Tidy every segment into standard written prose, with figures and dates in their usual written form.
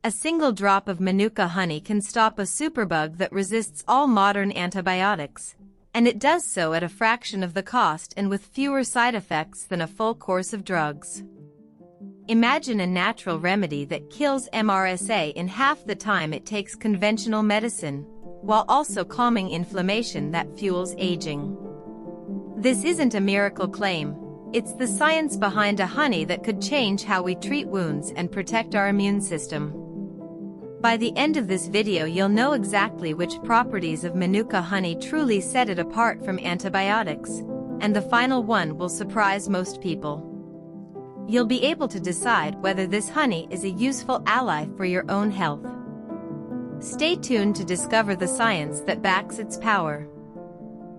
A single drop of Manuka honey can stop a superbug that resists all modern antibiotics, and it does so at a fraction of the cost and with fewer side effects than a full course of drugs. Imagine a natural remedy that kills MRSA in half the time it takes conventional medicine, while also calming inflammation that fuels aging. This isn't a miracle claim, it's the science behind a honey that could change how we treat wounds and protect our immune system. By the end of this video you'll know exactly which properties of Manuka honey truly set it apart from antibiotics, and the final one will surprise most people. You'll be able to decide whether this honey is a useful ally for your own health. Stay tuned to discover the science that backs its power.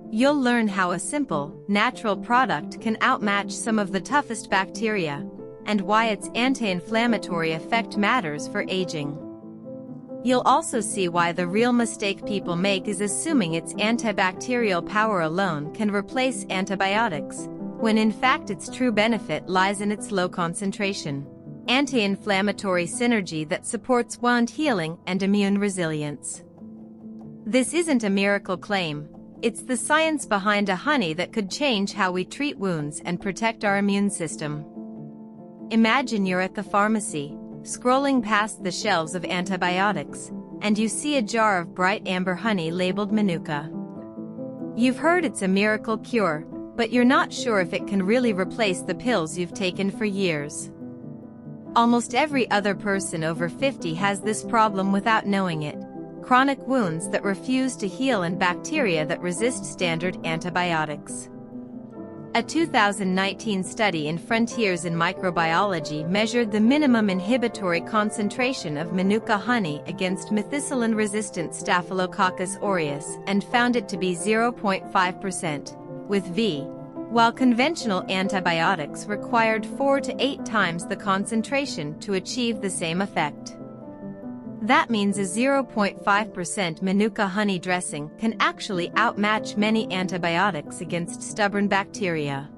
You'll learn how a simple, natural product can outmatch some of the toughest bacteria, and why its anti-inflammatory effect matters for aging. You'll also see why the real mistake people make is assuming its antibacterial power alone can replace antibiotics, when in fact its true benefit lies in its low concentration, anti-inflammatory synergy that supports wound healing and immune resilience. This isn't a miracle claim, it's the science behind a honey that could change how we treat wounds and protect our immune system. Imagine you're at the pharmacy, scrolling past the shelves of antibiotics, and you see a jar of bright amber honey labeled Manuka. You've heard it's a miracle cure, but you're not sure if it can really replace the pills you've taken for years. Almost every other person over 50 has this problem without knowing it: chronic wounds that refuse to heal and bacteria that resist standard antibiotics. A 2019 study in Frontiers in Microbiology measured the minimum inhibitory concentration of Manuka honey against methicillin-resistant Staphylococcus aureus and found it to be 0.5%, with V, while conventional antibiotics required 4 to 8 times the concentration to achieve the same effect. That means a 0.5% Manuka honey dressing can actually outmatch many antibiotics against stubborn bacteria.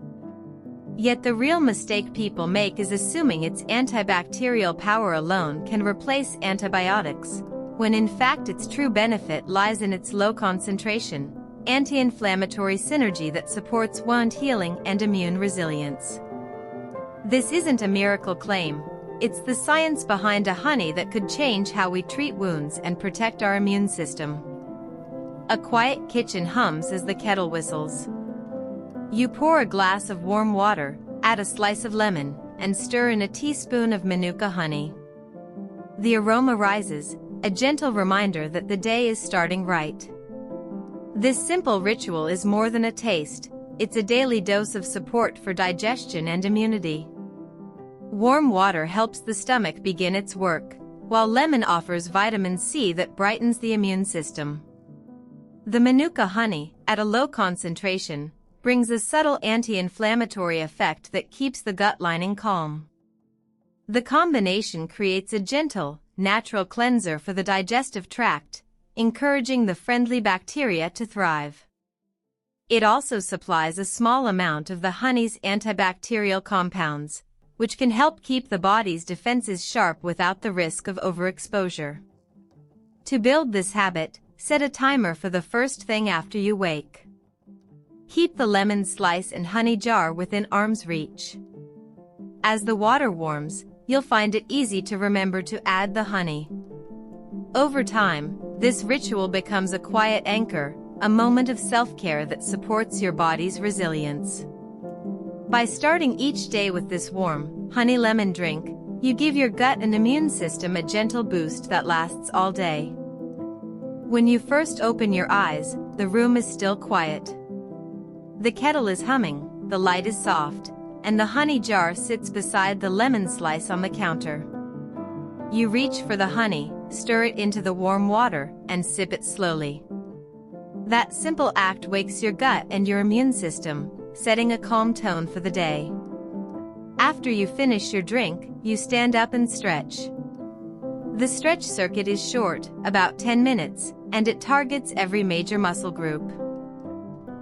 Yet the real mistake people make is assuming its antibacterial power alone can replace antibiotics, when in fact its true benefit lies in its low concentration, anti-inflammatory synergy that supports wound healing and immune resilience. This isn't a miracle claim. It's the science behind a honey that could change how we treat wounds and protect our immune system. A quiet kitchen hums as the kettle whistles. You pour a glass of warm water, add a slice of lemon, and stir in a teaspoon of Manuka honey. The aroma rises, a gentle reminder that the day is starting right. This simple ritual is more than a taste, it's a daily dose of support for digestion and immunity. Warm water helps the stomach begin its work, while lemon offers vitamin C that brightens the immune system. The Manuka honey, at a low concentration, brings a subtle anti-inflammatory effect that keeps the gut lining calm. The combination creates a gentle, natural cleanser for the digestive tract, encouraging the friendly bacteria to thrive. It also supplies a small amount of the honey's antibacterial compounds, which can help keep the body's defenses sharp without the risk of overexposure. To build this habit, set a timer for the first thing after you wake. Keep the lemon slice and honey jar within arm's reach. As the water warms, you'll find it easy to remember to add the honey. Over time, this ritual becomes a quiet anchor, a moment of self-care that supports your body's resilience. By starting each day with this warm, honey lemon drink, you give your gut and immune system a gentle boost that lasts all day. When you first open your eyes, the room is still quiet. The kettle is humming, the light is soft, and the honey jar sits beside the lemon slice on the counter. You reach for the honey, stir it into the warm water, and sip it slowly. That simple act wakes your gut and your immune system, setting a calm tone for the day. After you finish your drink, you stand up and stretch. The stretch circuit is short, about 10 minutes, and it targets every major muscle group.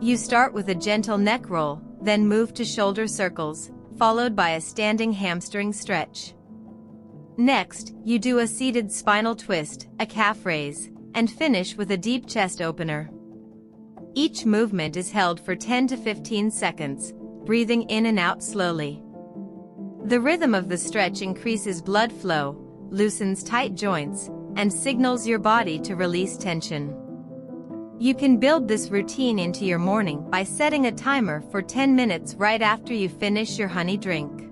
You start with a gentle neck roll, then move to shoulder circles, followed by a standing hamstring stretch. Next, you do a seated spinal twist, a calf raise, and finish with a deep chest opener. Each movement is held for 10 to 15 seconds, breathing in and out slowly. The rhythm of the stretch increases blood flow, loosens tight joints, and signals your body to release tension. You can build this routine into your morning by setting a timer for 10 minutes right after you finish your honey drink.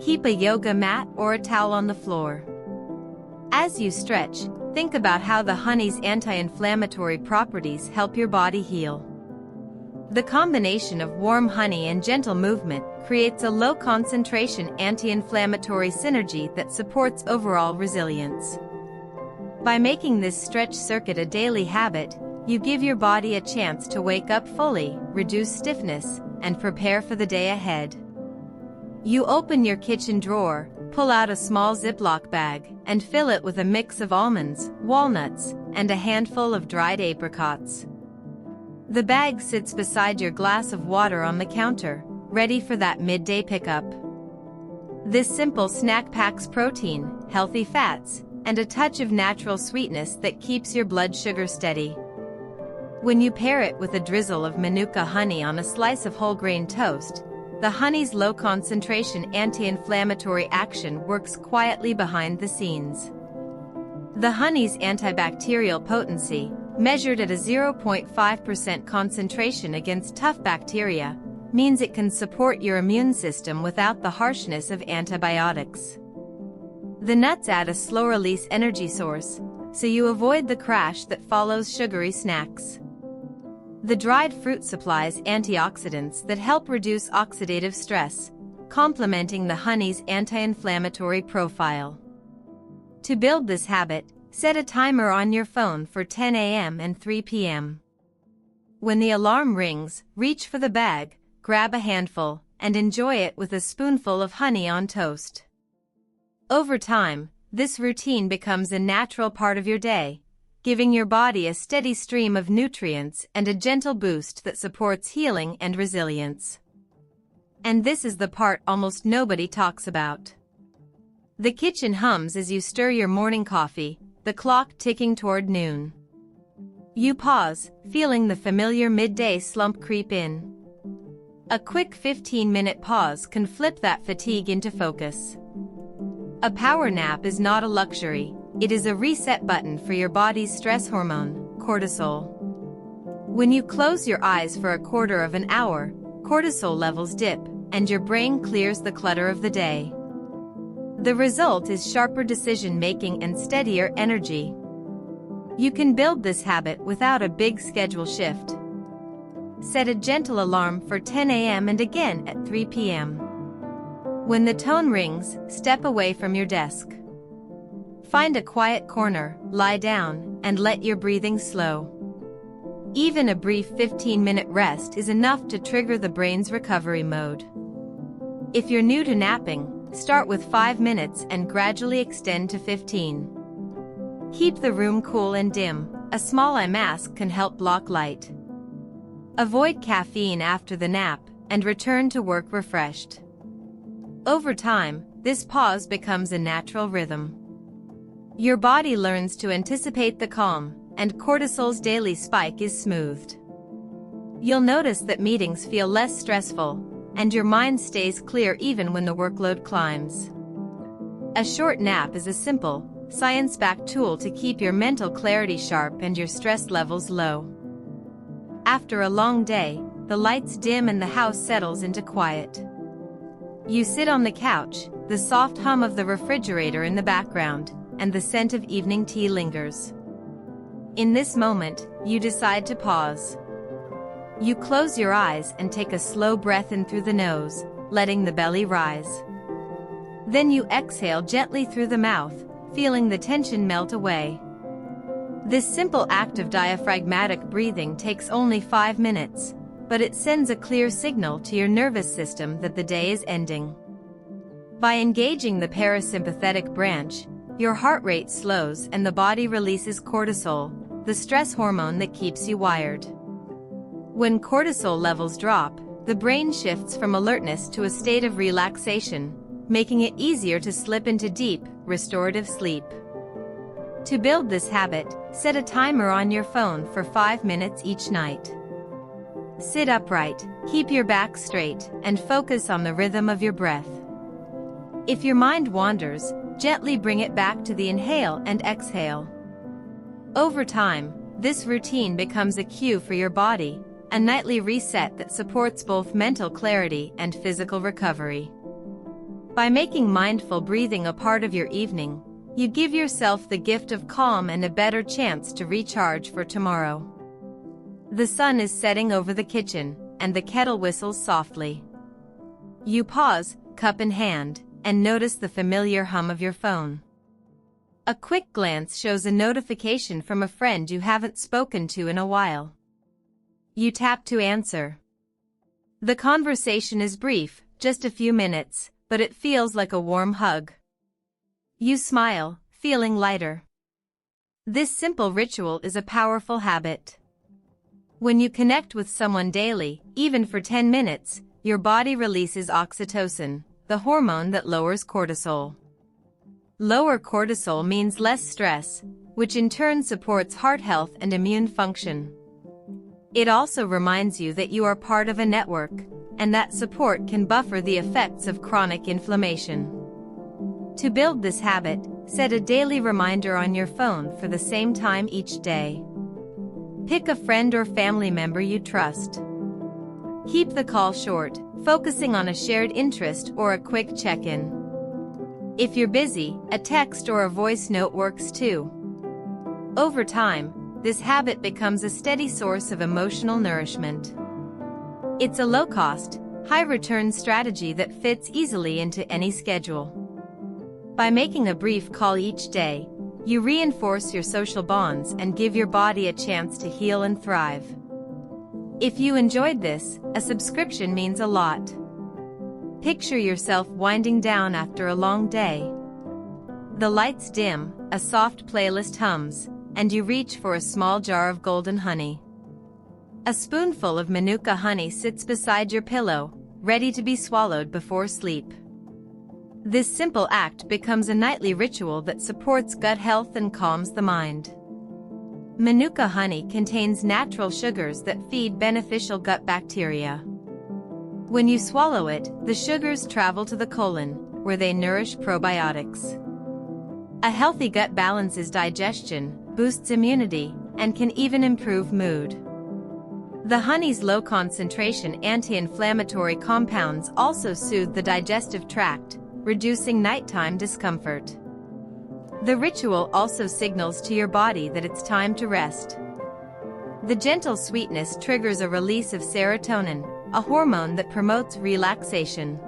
Keep a yoga mat or a towel on the floor. As you stretch, think about how the honey's anti-inflammatory properties help your body heal. The combination of warm honey and gentle movement creates a low-concentration anti-inflammatory synergy that supports overall resilience. By making this stretch circuit a daily habit, you give your body a chance to wake up fully, reduce stiffness, and prepare for the day ahead. You open your kitchen drawer, pull out a small Ziploc bag, and fill it with a mix of almonds, walnuts, and a handful of dried apricots. The bag sits beside your glass of water on the counter, ready for that midday pickup. This simple snack packs protein, healthy fats, and a touch of natural sweetness that keeps your blood sugar steady. When you pair it with a drizzle of Manuka honey on a slice of whole grain toast, the honey's low-concentration anti-inflammatory action works quietly behind the scenes. The honey's antibacterial potency, measured at a 0.5% concentration against tough bacteria, means it can support your immune system without the harshness of antibiotics. The nuts add a slow-release energy source, so you avoid the crash that follows sugary snacks. The dried fruit supplies antioxidants that help reduce oxidative stress, complementing the honey's anti-inflammatory profile. To build this habit, set a timer on your phone for 10 a.m. and 3 p.m. When the alarm rings, reach for the bag, grab a handful, and enjoy it with a spoonful of honey on toast. Over time, this routine becomes a natural part of your day, giving your body a steady stream of nutrients and a gentle boost that supports healing and resilience. And this is the part almost nobody talks about. The kitchen hums as you stir your morning coffee, the clock ticking toward noon. You pause, feeling the familiar midday slump creep in. A quick 15-minute pause can flip that fatigue into focus. A power nap is not a luxury, it is a reset button for your body's stress hormone, cortisol. When you close your eyes for a quarter of an hour, cortisol levels dip, and your brain clears the clutter of the day. The result is sharper decision-making and steadier energy. You can build this habit without a big schedule shift. Set a gentle alarm for 10 a.m. and again at 3 p.m. When the tone rings, step away from your desk. Find a quiet corner, lie down, and let your breathing slow. Even a brief 15-minute rest is enough to trigger the brain's recovery mode. If you're new to napping, start with 5 minutes and gradually extend to 15. Keep the room cool and dim. A small eye mask can help block light. Avoid caffeine after the nap and return to work refreshed. Over time, this pause becomes a natural rhythm. Your body learns to anticipate the calm, and cortisol's daily spike is smoothed. You'll notice that meetings feel less stressful, and your mind stays clear even when the workload climbs. A short nap is a simple, science-backed tool to keep your mental clarity sharp and your stress levels low. After a long day, the lights dim and the house settles into quiet. You sit on the couch, the soft hum of the refrigerator in the background, and the scent of evening tea lingers. In this moment, you decide to pause. You close your eyes and take a slow breath in through the nose, letting the belly rise. Then you exhale gently through the mouth, feeling the tension melt away. This simple act of diaphragmatic breathing takes only 5 minutes, but it sends a clear signal to your nervous system that the day is ending. By engaging the parasympathetic branch, your heart rate slows and the body releases cortisol, the stress hormone that keeps you wired. When cortisol levels drop, the brain shifts from alertness to a state of relaxation, making it easier to slip into deep, restorative sleep. To build this habit, set a timer on your phone for 5 minutes each night. Sit upright, keep your back straight, and focus on the rhythm of your breath. If your mind wanders, gently bring it back to the inhale and exhale. Over time, this routine becomes a cue for your body, a nightly reset that supports both mental clarity and physical recovery. By making mindful breathing a part of your evening, you give yourself the gift of calm and a better chance to recharge for tomorrow. The sun is setting over the kitchen, and the kettle whistles softly. You pause, cup in hand, and notice the familiar hum of your phone. A quick glance shows a notification from a friend you haven't spoken to in a while. You tap to answer. The conversation is brief, just a few minutes, but it feels like a warm hug. You smile, feeling lighter. This simple ritual is a powerful habit. When you connect with someone daily, even for 10 minutes, your body releases oxytocin, the hormone that lowers cortisol. Lower cortisol means less stress, which in turn supports heart health and immune function. It also reminds you that you are part of a network, and that support can buffer the effects of chronic inflammation. To build this habit, set a daily reminder on your phone for the same time each day. Pick a friend or family member you trust. Keep the call short, focusing on a shared interest or a quick check-in. If you're busy, a text or a voice note works too. Over time, this habit becomes a steady source of emotional nourishment. It's a low-cost, high-return strategy that fits easily into any schedule. By making a brief call each day, you reinforce your social bonds and give your body a chance to heal and thrive. If you enjoyed this, a subscription means a lot. Picture yourself winding down after a long day. The lights dim, a soft playlist hums, and you reach for a small jar of golden honey. A spoonful of Manuka honey sits beside your pillow, ready to be swallowed before sleep. This simple act becomes a nightly ritual that supports gut health and calms the mind. Manuka honey contains natural sugars that feed beneficial gut bacteria. When you swallow it, the sugars travel to the colon, where they nourish probiotics. A healthy gut balances digestion, boosts immunity, and can even improve mood. The honey's low-concentration anti-inflammatory compounds also soothe the digestive tract, reducing nighttime discomfort. The ritual also signals to your body that it's time to rest. The gentle sweetness triggers a release of serotonin, a hormone that promotes relaxation.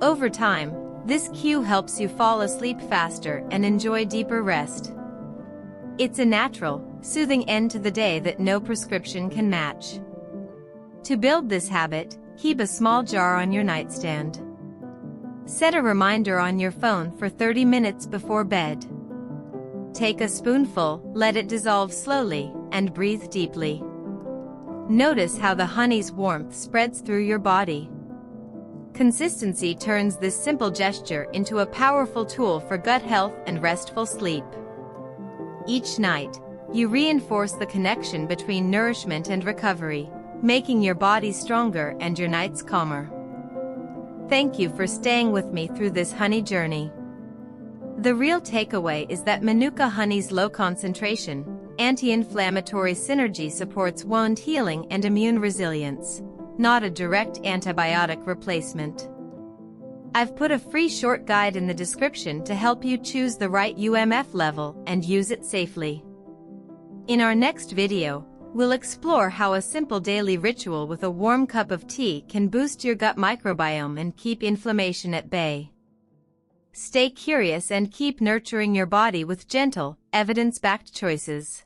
Over time, this cue helps you fall asleep faster and enjoy deeper rest. It's a natural, soothing end to the day that no prescription can match. To build this habit, keep a small jar on your nightstand. Set a reminder on your phone for 30 minutes before bed. Take a spoonful, let it dissolve slowly, and breathe deeply. Notice how the honey's warmth spreads through your body. Consistency turns this simple gesture into a powerful tool for gut health and restful sleep. Each night, you reinforce the connection between nourishment and recovery, making your body stronger and your nights calmer. Thank you for staying with me through this honey journey. The real takeaway is that Manuka honey's low concentration, anti-inflammatory synergy supports wound healing and immune resilience, not a direct antibiotic replacement. I've put a free short guide in the description to help you choose the right UMF level and use it safely. In our next video, we'll explore how a simple daily ritual with a warm cup of tea can boost your gut microbiome and keep inflammation at bay. Stay curious and keep nurturing your body with gentle, evidence-backed choices.